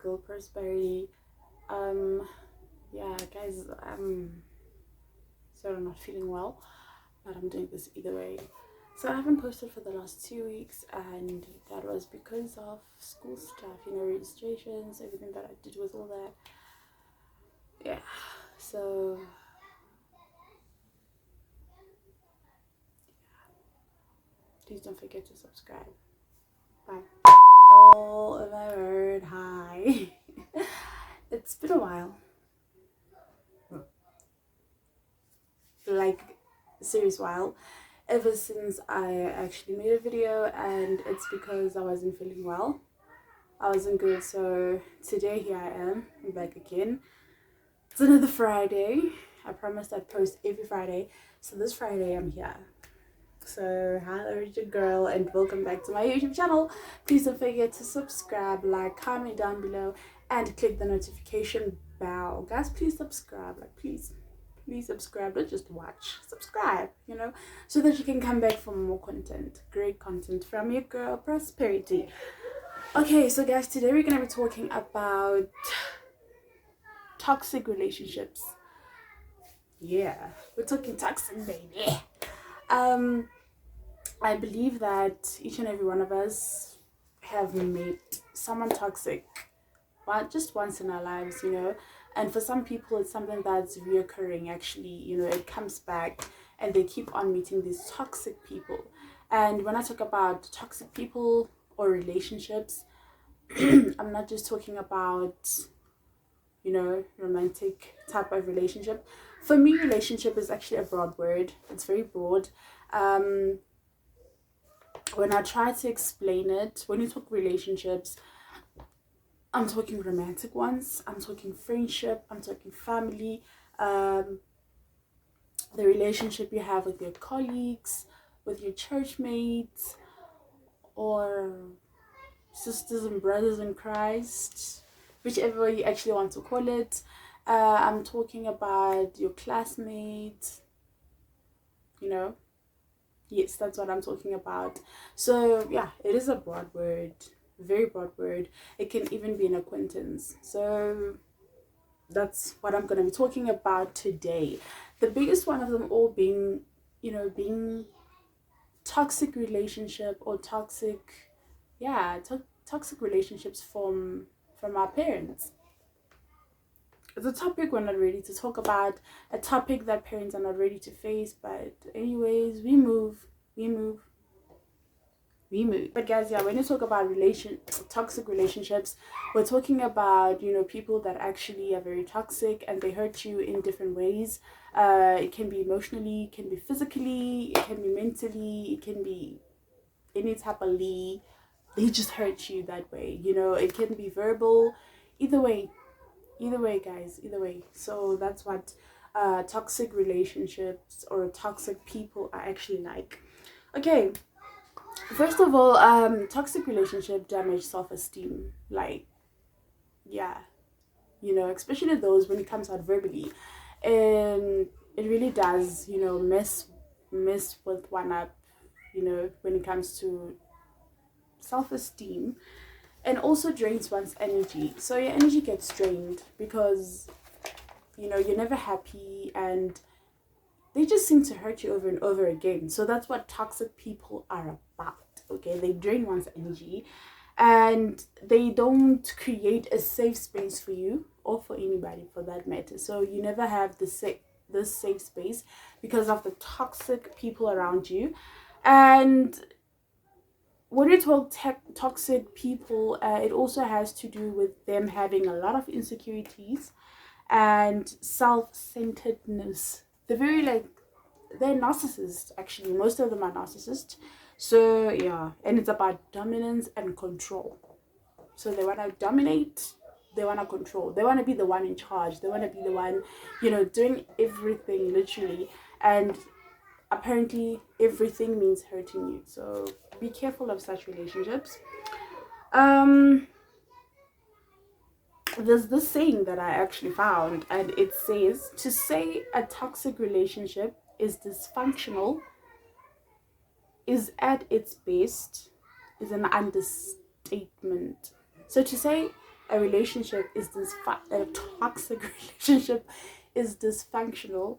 girl prosperity. Yeah, guys, I'm sort of not feeling well, but I'm doing this either way. So I haven't posted for the last 2 weeks, and that was because of school stuff, registrations, everything that I did with all that. Yeah, so please don't forget to subscribe. Bye. Oh my word, hi. It's been a while. Like, serious while. Ever since I actually made a video, and it's because I wasn't feeling well. I wasn't good, so today here I am. I'm back again. It's another Friday. I promised I'd post every Friday, so this Friday I'm here. So hello, your girl, and welcome back to my YouTube channel. Please don't forget to subscribe, like, comment down below, and click the notification bell. Guys, please subscribe. Like, please subscribe. Don't just watch, subscribe, so that you can come back for more content, great content from your girl Prosperity. Okay, so guys, today we're gonna be talking about toxic relationships. Yeah, we're talking toxic, baby. I believe that each and every one of us have met someone toxic just once in our lives, and for some people it's something that's reoccurring. Actually, it comes back, and they keep on meeting these toxic people. And when I talk about toxic people or relationships, I'm not just talking about romantic type of relationship. For me, relationship is actually a broad word. It's very broad. When I try to explain it, when you talk relationships, I'm talking romantic ones, I'm talking friendship, I'm talking family, the relationship you have with your colleagues, with your church mates, or sisters and brothers in Christ, whichever you actually want to call it. I'm talking about your classmates, Yes, that's what I'm talking about. So yeah, it is a broad word. Very broad word. It can even be an acquaintance. So that's what I'm going to be talking about today. The biggest one of them all being toxic relationship, or toxic relationships from our parents. It's a topic we're not ready to talk about, a topic that parents are not ready to face, but anyways, we move. But guys, yeah, when you talk about toxic relationships, we're talking about people that actually are very toxic, and they hurt you in different ways. It can be emotionally, it can be physically, it can be mentally, it can be any type of they just hurt you that way. It can be verbal. Either way, guys, either way. So that's what toxic relationships or toxic people are actually like. Okay, first of all, toxic relationship damage self-esteem. Like, yeah, especially those when it comes out verbally, and it really does mess with one up, when it comes to self-esteem, and also drains one's energy. So your energy gets drained because you're never happy, and they just seem to hurt you over and over again. So that's what toxic people are about. Okay, they drain one's energy, and they don't create a safe space for you, or for anybody for that matter. So you never have this safe space because of the toxic people around you. And when you talk toxic people, it also has to do with them having a lot of insecurities and self-centeredness. They're narcissists. Actually, most of them are narcissists. So yeah, and it's about dominance and control. So they want to dominate, they want to control, they want to be the one in charge, they want to be the one doing everything, literally. And apparently everything means hurting you. So be careful of such relationships. There's this saying that I actually found, and it says, to say a toxic relationship is dysfunctional is at its best is an understatement. So to say a relationship is a toxic relationship is dysfunctional,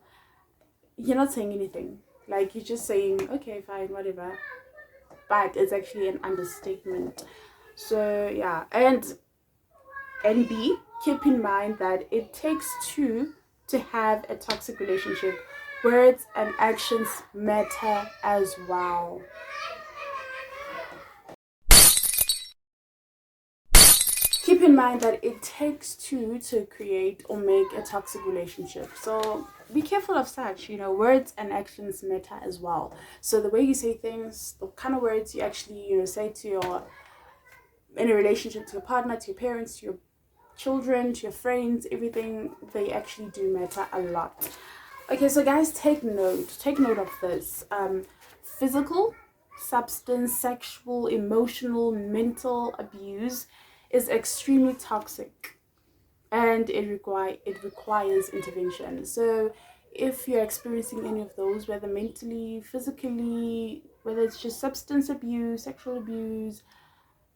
you're not saying anything. Like, you're just saying, okay, fine, whatever. But it's actually an understatement. So yeah, and B, keep in mind that it takes two to have a toxic relationship. Words and actions matter as well. Keep in mind that it takes two to create or make a toxic relationship. So be careful of such, words and actions matter as well. So the way you say things, the kind of words you actually, say to your, in a relationship, to your partner, to your parents, to your children, to your friends, everything, they actually do matter a lot. Okay, so guys, take note of this. Physical, substance, sexual, emotional, mental abuse is extremely toxic, and it requires intervention. So if you're experiencing any of those, whether mentally, physically, whether it's just substance abuse, sexual abuse,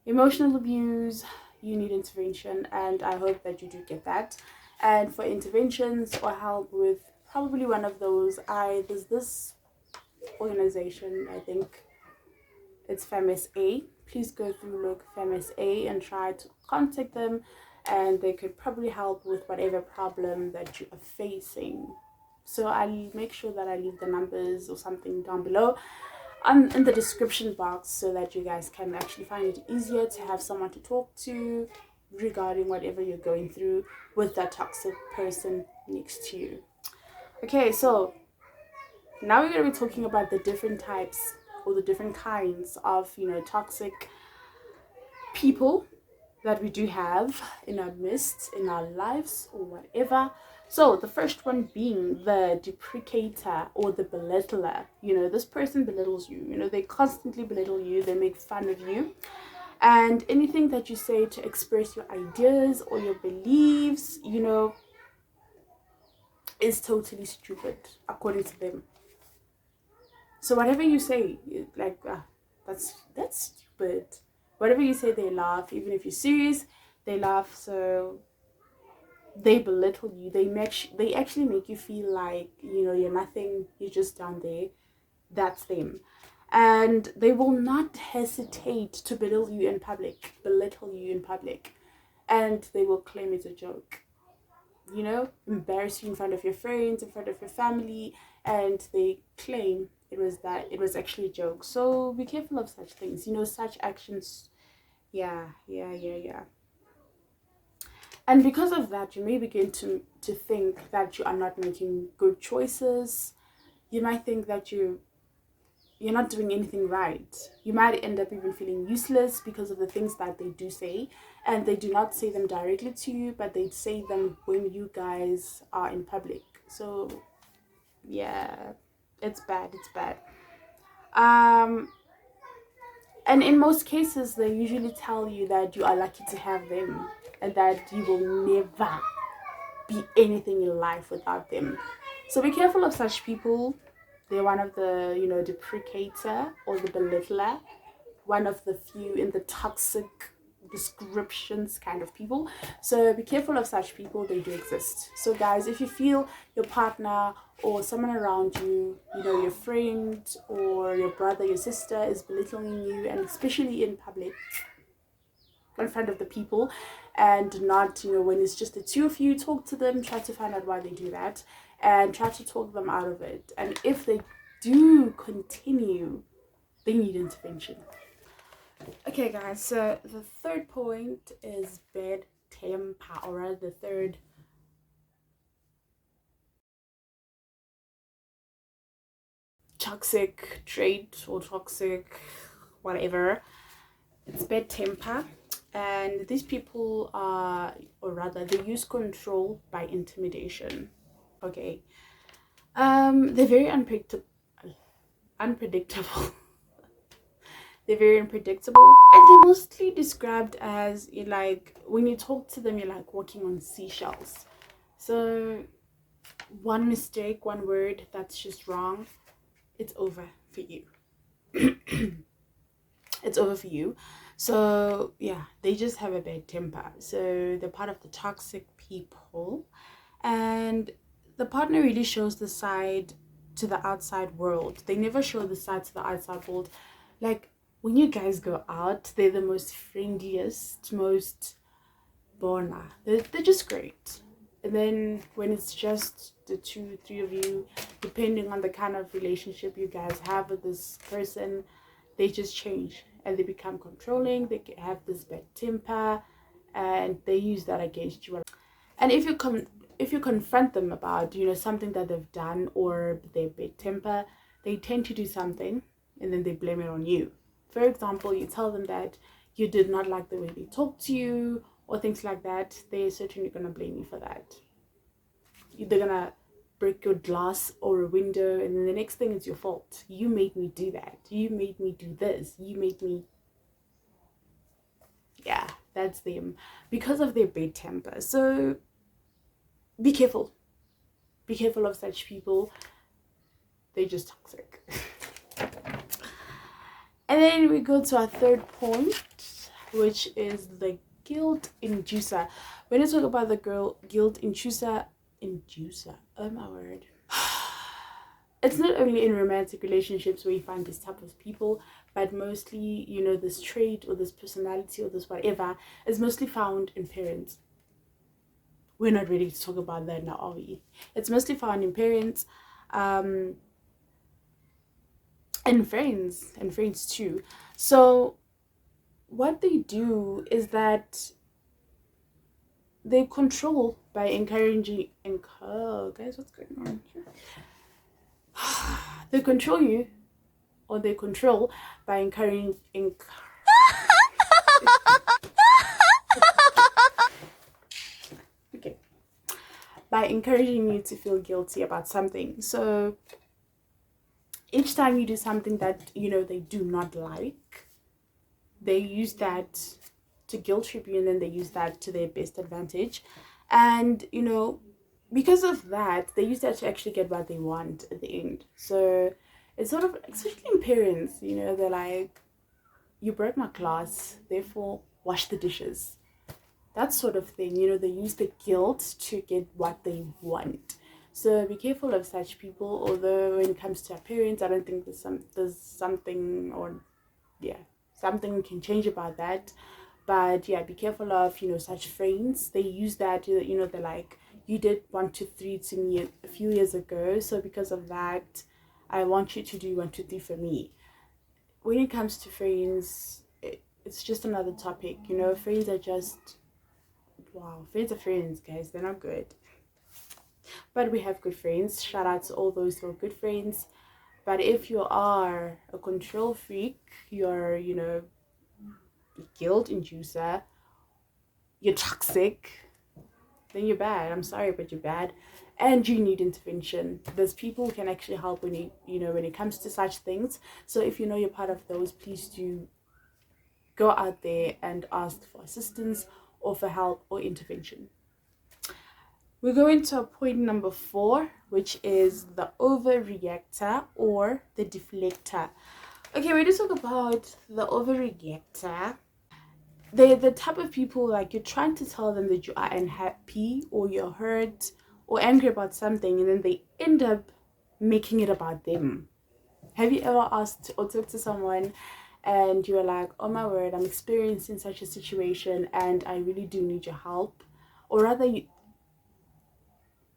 emotional abuse, you need intervention, and I hope that you do get that. And for interventions or help with probably one of those, there's this organization, I think it's FemSA. Please go through look FemSA and try to contact them, and they could probably help with whatever problem that you are facing. So I'll make sure that I leave the numbers or something down below in the description box, so that you guys can actually find it easier to have someone to talk to regarding whatever you're going through with that toxic person next to you. Okay, so now we're going to be talking about the different types or the different kinds of toxic people that we do have in our midst, in our lives, or whatever. So the first one being the deprecator or the belittler. This person belittles you. They constantly belittle you. They make fun of you. And anything that you say to express your ideas or your beliefs, is totally stupid, according to them. So whatever you say, like, that's stupid. Whatever you say, they laugh. Even if you're serious, they laugh. So they belittle you. They actually make you feel like, you're nothing. You're just down there. That's them. And they will not hesitate to belittle you in public. And they will claim it's a joke. Embarrass you in front of your friends, in front of your family, and they claim it was actually a joke. So be careful of such things, such actions. Yeah. And because of that, you may begin to think that you are not making good choices. You might think that you're not doing anything right. You might end up even feeling useless because of the things that they do say, and they do not say them directly to you, but they say them when you guys are in public. So yeah, it's bad. And in most cases, they usually tell you that you are lucky to have them and that you will never be anything in life without them. So be careful of such people. They're one of the, deprecator or the belittler, one of the few in the toxic descriptions kind of people. So be careful of such people. They do exist. So guys, if you feel your partner or someone around you, your friend or your brother, your sister is belittling you, and especially in public, in front of the people, and not, when it's just the two of you, talk to them, try to find out why they do that, and try to talk them out of it. And if they do continue, they need intervention. Okay guys, so the third point is bad temper, or rather the third toxic trait or toxic whatever. It's bad temper. And these people are, or rather they use control by intimidation. Okay, they're very unpredictable. They're very unpredictable, and they're mostly described as, like, when you talk to them, you're like walking on seashells. So one mistake, one word that's just wrong, it's over for you. It's over for you. So yeah, they just have a bad temper. So they're part of the toxic people, and the partner really shows the side to the outside world. They never show the side to the outside world. Like when you guys go out, they're the most friendliest, most bona. They're just great. And then when it's just the two, three of you, depending on the kind of relationship you guys have with this person, they just change and they become controlling. They have this bad temper, and they use that against you. And if you confront them about something that they've done or their bad temper, they tend to do something and then they blame it on you. For example, you tell them that you did not like the way they talked to you or things like that. They're certainly gonna blame you for that. They're gonna break your glass or a window, and then the next thing is your fault. You made me do that. You made me do this. You made me. Yeah, that's them because of their bad temper. So be careful. Be careful of such people. They're just toxic. And then we go to our third point, which is the guilt inducer. When I talk about the guilt inducer, oh my word. It's not only in romantic relationships where you find this type of people, but mostly, this trait or this personality or this whatever is mostly found in parents. We're not ready to talk about that now, are we? It's mostly found in parents, and friends too. So what they do is that they control by encouraging. Guys, what's going on here? They control you, or they control by encouraging. Okay, by encouraging you to feel guilty about something. So each time you do something that they do not like, they use that to guilt trip you, and then they use that to their best advantage. And because of that, they use that to actually get what they want at the end. So it's sort of, especially in parents, they're like, you broke my glass, therefore wash the dishes. That sort of thing. They use the guilt to get what they want. So be careful of such people. Although when it comes to our parents, I don't think there's something, or yeah, something can change about that. But yeah, be careful of such friends. They use that. They're like, you did 1 2 3 to me a few years ago, so because of that, I want you to do 1 2 3 for me. When it comes to friends, it's just another topic. Friends are just, wow, friends are friends, guys. They're not good. But we have good friends. Shout out to all those who are good friends. But if you are a control freak, you're, guilt inducer, you're toxic, then you're bad. I'm sorry, but you're bad. And you need intervention. There's people who can actually help when when it comes to such things. So if you're part of those, please do go out there and ask for assistance or for help or intervention. We're going to point number 4, which is the overreactor or the deflector. Okay, we're going to talk about the overreactor. They're the type of people, like, you're trying to tell them that you are unhappy or you're hurt or angry about something, and then they end up making it about them. Have you ever asked or talked to someone and you're like, oh my word, I'm experiencing such a situation and I really do need your help? Or rather, you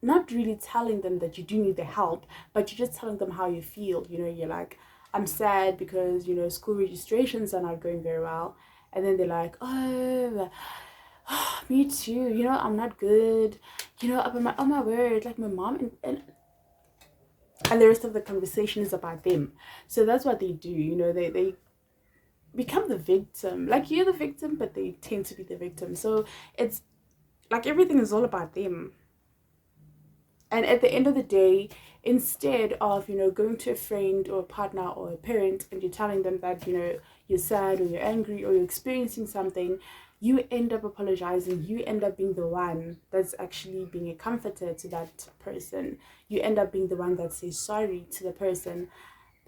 not really telling them that you do need the help, but you're just telling them how you feel. You're like, I'm sad because school registrations are not going very well. And then they're like, oh, me too, I'm not good, oh my word, like my mom, and the rest of the conversation is about them. So that's what they do. They become the victim. Like, you're the victim, but they tend to be the victim. So it's like everything is all about them. And at the end of the day, instead of going to a friend or a partner or a parent and you're telling them that you're sad or you're angry or you're experiencing something, you end up apologizing. You end up being the one that's actually being a comforter to that person. You end up being the one that says sorry to the person.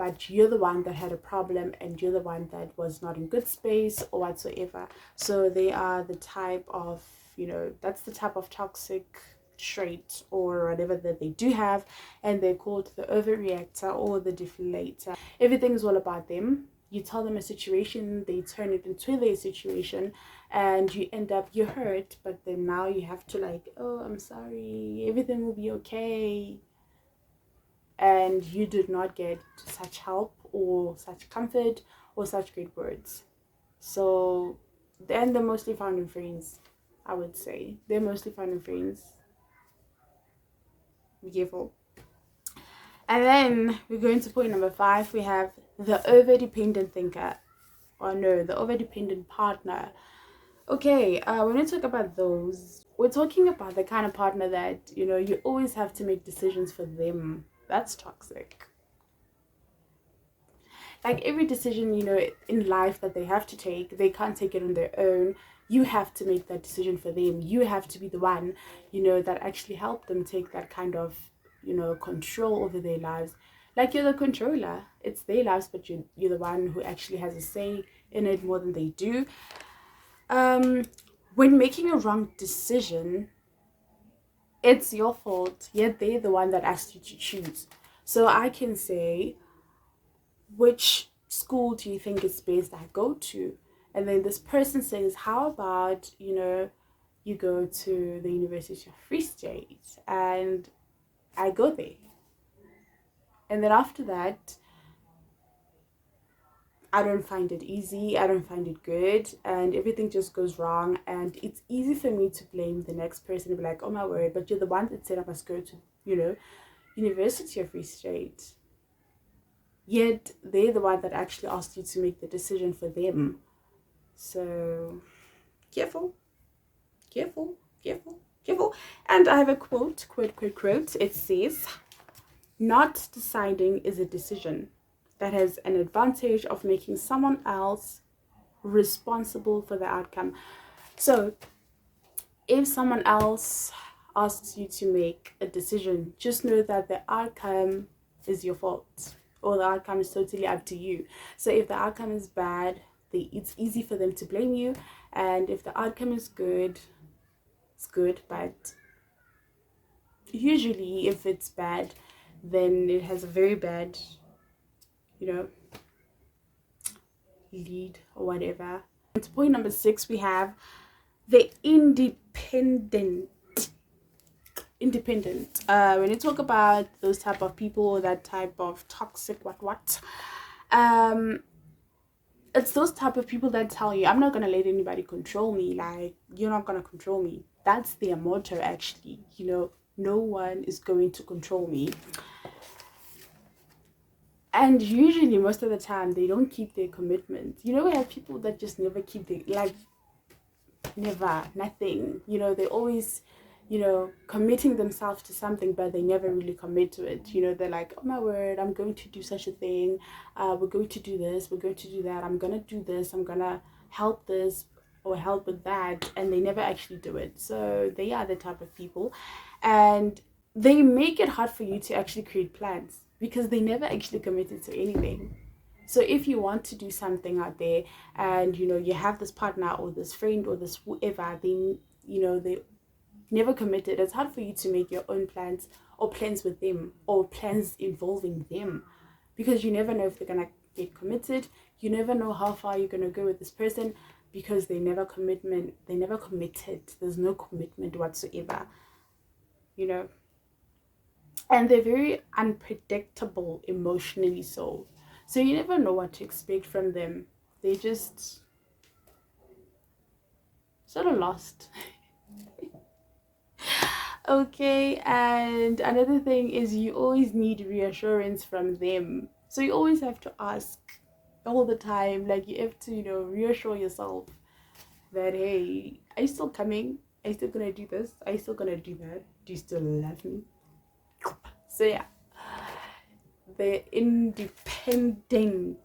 but you're the one that had a problem and you're the one that was not in good space or whatsoever. So they are the type of, that's the type of toxic trait or whatever that they do have, and they're called the overreactor or the deflator. Everything is all about them. You tell them a situation, they turn it into their situation, and you end up, you're hurt, but then now you have to like, oh, I'm sorry, everything will be okay. And you did not get such help or such comfort or such great words. So then they're mostly found in friends, I would say. They're mostly found in friends. Be careful. And then we go into point number 5. We have the overdependent thinker. Or no, the overdependent partner. Okay, when we talk about those, we're talking about the kind of partner that, you always have to make decisions for them. That's toxic. Like every decision, in life that they have to take, they can't take it on their own. You have to make that decision for them. You have to be the one, that actually help them take that kind of, control over their lives. Like you're the controller. It's their lives, but you're the one who actually has a say in it more than they do. When making a wrong decision, it's your fault, yet they're the one that asked you to choose. So I can say, which school do you think is best I go to? And then this person says, how about, you go to the University of Free State, and I go there. And then after that, I don't find it easy, I don't find it good, and everything just goes wrong. And it's easy for me to blame the next person and be like, oh my word, but you're the one that said I must go to, University of Free State. Yet they're the one that actually asked you to make the decision for them. So careful. And I have a quote. It says, not deciding is a decision that has an advantage of making someone else responsible for the outcome. So if someone else asks you to make a decision, just know that the outcome is your fault, or the outcome is totally up to you. So if the outcome is bad, it's easy for them to blame you, and if the outcome is good, it's good. But usually if it's bad, then it has a very bad, lead or whatever. And to point number 6, we have the independent. When you talk about those type of people, that type of toxic it's those type of people that tell you, I'm not gonna let anybody control me. Like, you're not gonna control me. That's their motto, actually. No one is going to control me. And usually, most of the time, they don't keep their commitment. We have people that just never keep their, nothing. They always, committing themselves to something, but they never really commit to it. They're like, oh my word, I'm going to do such a thing. We're going to do this. We're going to do that. I'm going to do this. I'm going to help this or help with that. And they never actually do it. So they are the type of people. And they make it hard for you to actually create plans, because they never actually committed to anything. So if you want to do something out there, and you have this partner or this friend or this whoever, they never committed, it's hard for you to make your own plans or plans with them or plans involving them, because you never know if they're gonna get committed. You never know how far you're gonna go with this person, because they never committed. There's no commitment whatsoever, and they're very unpredictable emotionally. So you never know what to expect from them. They just sort of lost. Okay, and another thing is, you always need reassurance from them. So you always have to ask all the time. Like, you have to, reassure yourself that, hey, are you still coming? Are you still gonna do this? Are you still gonna do that? Do you still love me? So yeah, the independent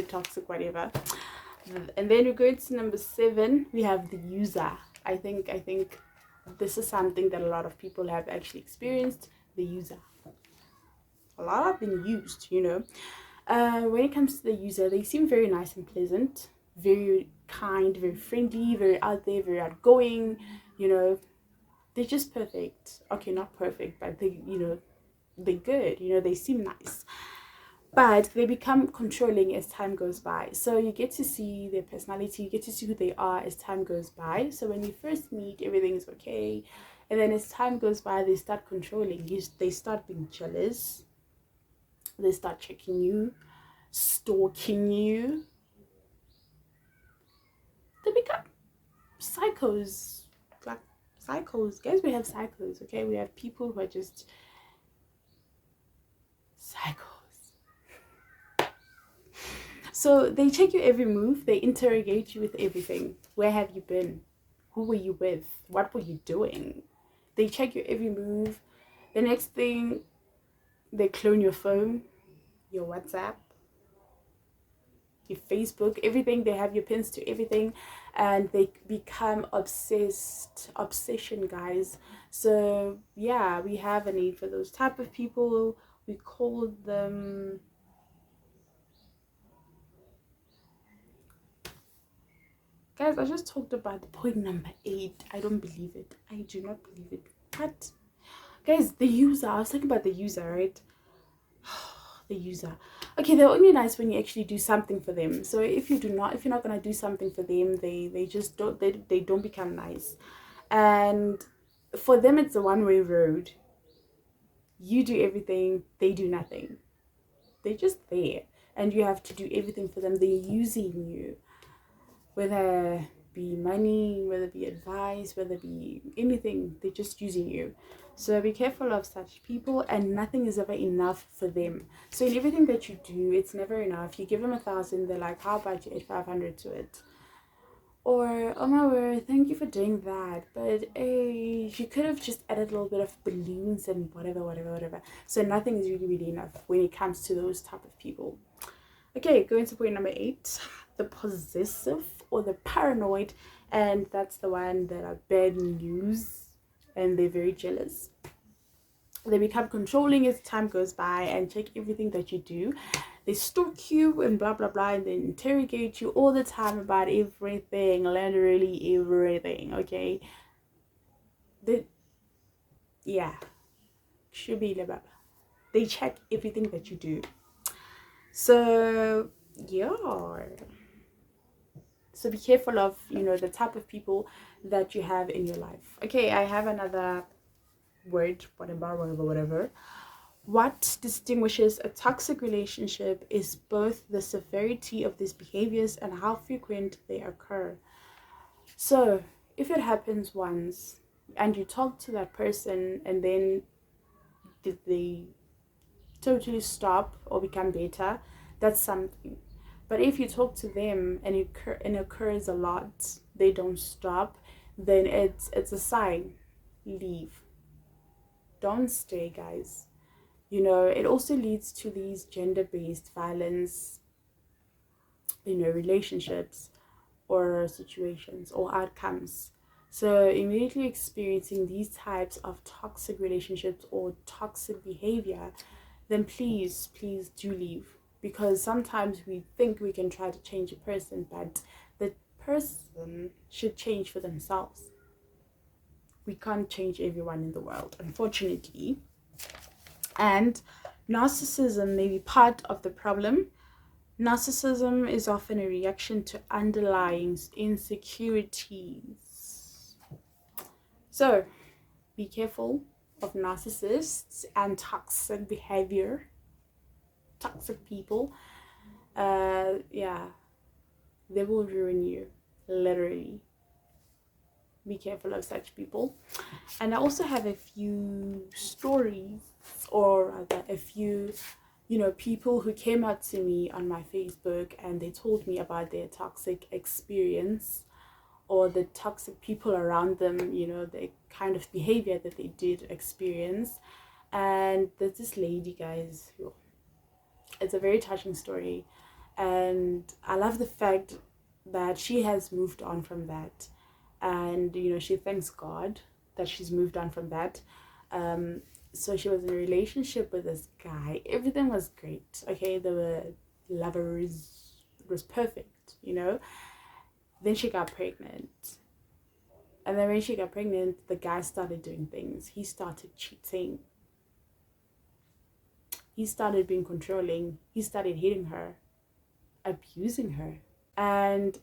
toxic whatever. And then we go to number 7. We have the user. I think this is something that a lot of people have actually experienced. The user. a lot have been used, you know. When it comes to the user, they seem very nice and pleasant, very kind, very friendly, very out there, very outgoing, you know. They're just perfect. Okay, not perfect, but they, you know, they're good, you know, they seem nice. But they become controlling as time goes by. So you get to see their personality, you get to see who they are as time goes by. So when you first meet, everything's okay. And then as time goes by, they start controlling you. They start being jealous. They start checking you, stalking you. They become psychos. Like psychos. Guys, we have psychos, okay? We have people who are just psychos. So they check your every move. They interrogate you with everything. Where have you been? Who were you with? What were you doing? They check your every move. The next thing, they clone your phone, your WhatsApp, your Facebook, everything. They have your pins to everything, and they become obsession, guys. So yeah, we have a need for those type of people. We call them, guys, I just talked about point number 8. I don't believe it. I do not believe it. What? Guys, the user. I was talking about the user, right? The user. Okay, they're only nice when you actually do something for them. So if you're not gonna do something for them, they just don't, they don't become nice. And for them, it's a one-way road. You do everything, they do nothing. They're just there, and you have to do everything for them. They're using you, whether be money, whether it be advice, whether it be anything. They're just using you. So be careful of such people, and nothing is ever enough for them. So in everything that you do, it's never enough. You give them 1,000, they're like, how about you add 500 to it? Or, oh my word, thank you for doing that, but hey, you could have just added a little bit of balloons and whatever. So nothing is really enough when it comes to those type of people. Okay, going to point number 8, the possessive or the paranoid, and that's the one that are bad news, and they're very jealous. They become controlling as time goes by and check everything that you do. They stalk you and blah blah blah, and they interrogate you all the time about everything, literally everything. Okay, yeah, should be blah blah. They check everything that you do. So yeah. So be careful of, you know, the type of people that you have in your life. Okay, I have another word, whatever. What distinguishes a toxic relationship is both the severity of these behaviors and how frequent they occur. So if it happens once and you talk to that person and then did they totally stop or become better, that's something. But if you talk to them and it occurs a lot, they don't stop, then it's a sign. Leave. Don't stay, guys. You know, it also leads to these gender-based violence, you know, relationships or situations or outcomes. So immediately experiencing these types of toxic relationships or toxic behavior, then please do leave. Because sometimes we think we can try to change a person, but the person should change for themselves. We can't change everyone in the world, unfortunately. And narcissism may be part of the problem. Narcissism is often a reaction to underlying insecurities. So be careful of narcissists and toxic behavior, toxic people. Yeah, they will ruin you, literally. Be careful of such people. And I also have a few stories, or rather a few, you know, people who came out to me on my Facebook and they told me about their toxic experience or the toxic people around them, you know, the kind of behavior that they did experience. And there's this lady, guys, who, it's a very touching story, and I love the fact that she has moved on from that, and you know, she thanks God that she's moved on from that. So she was in a relationship with this guy. Everything was great. Okay, they were lovers. It was perfect, you know. Then she got pregnant. And then when she got pregnant, the guy started doing things. He started cheating. He started being controlling. He started hitting her, abusing her. And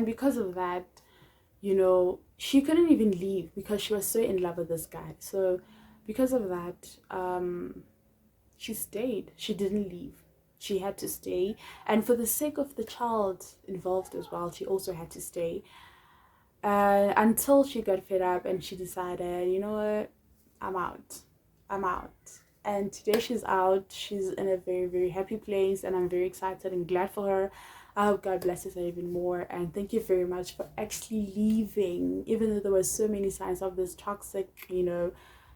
because of that, you know, she couldn't even leave because she was so in love with this guy. So because of that, she stayed. She didn't leave. She had to stay. And for the sake of the child involved as well, she also had to stay. Until she got fed up and she decided, you know what, I'm out. And today she's out. She's in a very, very happy place, and I'm very excited and glad for her. I hope God blesses her even more. And thank you very much for actually leaving, even though there were so many signs of this toxic, you know,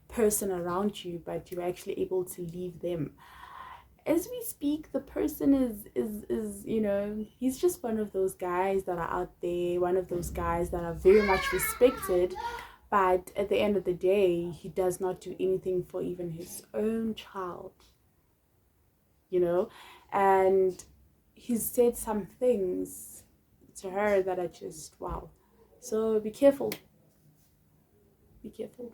person around you, but you were actually able to leave them. As we speak, the person is you know, he's just one of those guys that are out there, one of those guys that are very much respected, but at the end of the day, he does not do anything for even his own child, you know. And he's said some things to her that are just wow. So be careful. Be careful.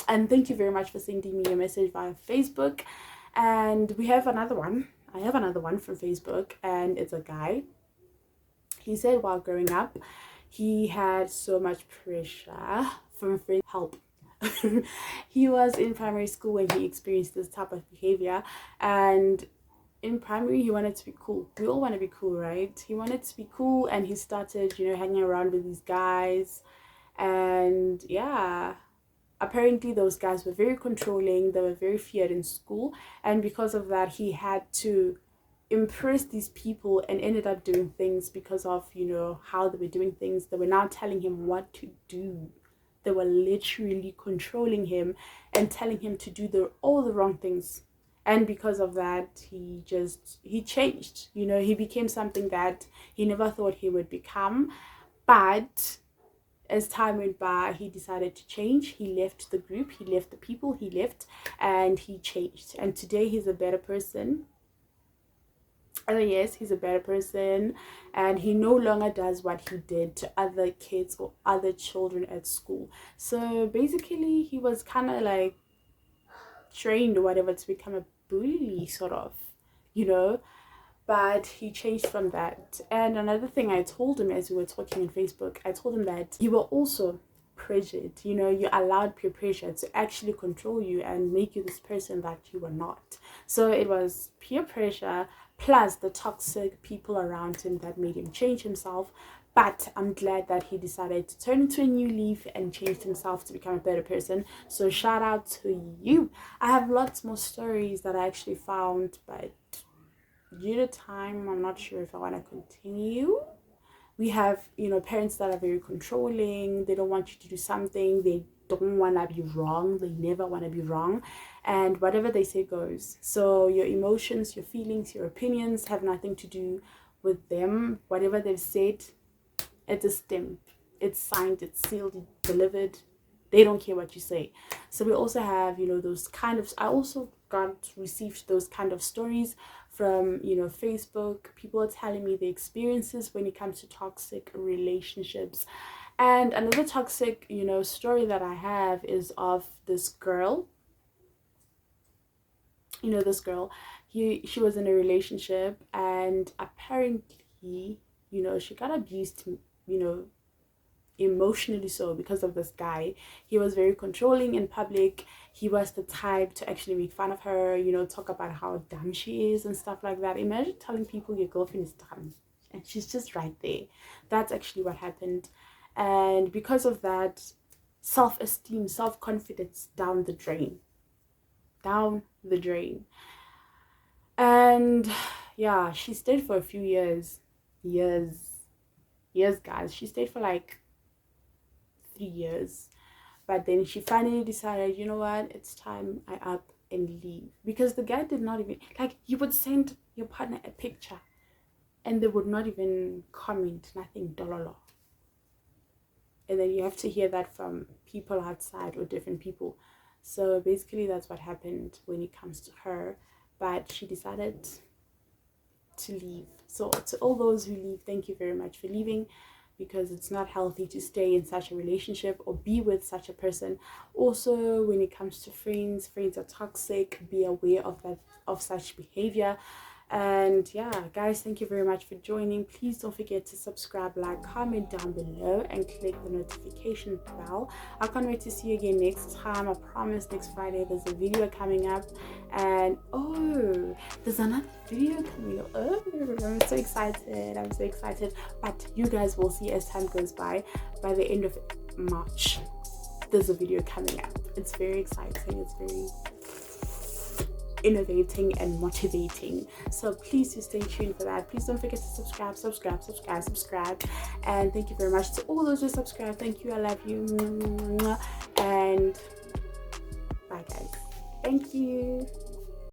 And thank you very much for sending me a message via Facebook. And we have another one. I have another one from Facebook, and it's a guy. He said while growing up, he had so much pressure from friends help. He was in primary school when he experienced this type of behavior, and in primary he wanted to be cool. We all want to be cool, right? He wanted to be cool, and he started, you know, hanging around with these guys. And yeah, apparently those guys were very controlling. They were very feared in school, and because of that, he had to impress these people and ended up doing things because of, you know, how they were doing things. They were now telling him what to do. They were literally controlling him and telling him to do all the wrong things. And because of that, he changed. You know, he became something that he never thought he would become. But as time went by, he decided to change. He left the group, he left the people, he left, and he changed. And today he's a better person. Oh yes, he's a better person, and he no longer does what he did to other kids or other children at school. So basically, he was kind of like trained or whatever to become a bully, sort of, you know. But he changed from that. And another thing I told him as we were talking on Facebook, I told him that you were also pressured. You know, you allowed peer pressure to actually control you and make you this person that you were not. So it was peer pressure plus the toxic people around him that made him change himself. But I'm glad that he decided to turn into a new leaf and changed himself to become a better person. So shout out to you. I have lots more stories that I actually found, but due to time, I'm not sure if I want to continue. We have, you know, parents that are very controlling. They don't want you to do something. They don't want to be wrong. They never want to be wrong. And whatever they say goes. So your emotions, your feelings, your opinions have nothing to do with them. Whatever they've said, it's a stamp. It's signed, it's sealed, it's delivered. They don't care what you say. So we also have, you know, those kind of, I also received those kind of stories from, you know, Facebook. People are telling me their experiences when it comes to toxic relationships. And another toxic, you know, story that I have is of this girl. You know, this girl, she was in a relationship, and apparently, you know, she got abused, you know, emotionally so because of this guy. He was very controlling in public. He was the type to actually make fun of her, you know, talk about how dumb she is and stuff like that. Imagine telling people your girlfriend is dumb and she's just right there. That's actually what happened. And because of that, self-esteem, self-confidence down the drain. And yeah, she stayed for a few years, guys. She stayed for like 3 years, but then she finally decided, you know what, it's time I up and leave. Because the guy did not even, like, you would send your partner a picture and they would not even comment, nothing, dollar. and then you have to hear that from people outside or different people. So basically that's what happened when it comes to her, but she decided to leave. So to all those who leave, thank you very much for leaving, because it's not healthy to stay in such a relationship or be with such a person. Also, when it comes to friends are toxic. Be aware of that, of such behavior. And yeah, guys, thank you very much for joining. Please don't forget to subscribe, like, comment down below, and click the notification bell. I can't wait to see you again next time. I promise next Friday there's a video coming up, and oh, there's another video coming up. Oh, I'm so excited. But you guys will see as time goes by the end of March there's a video coming up. It's very exciting. It's very innovating and motivating, so please do stay tuned for that. Please don't forget to subscribe, and thank you very much to all those who subscribe. Thank you, I love you, and bye guys. Thank you.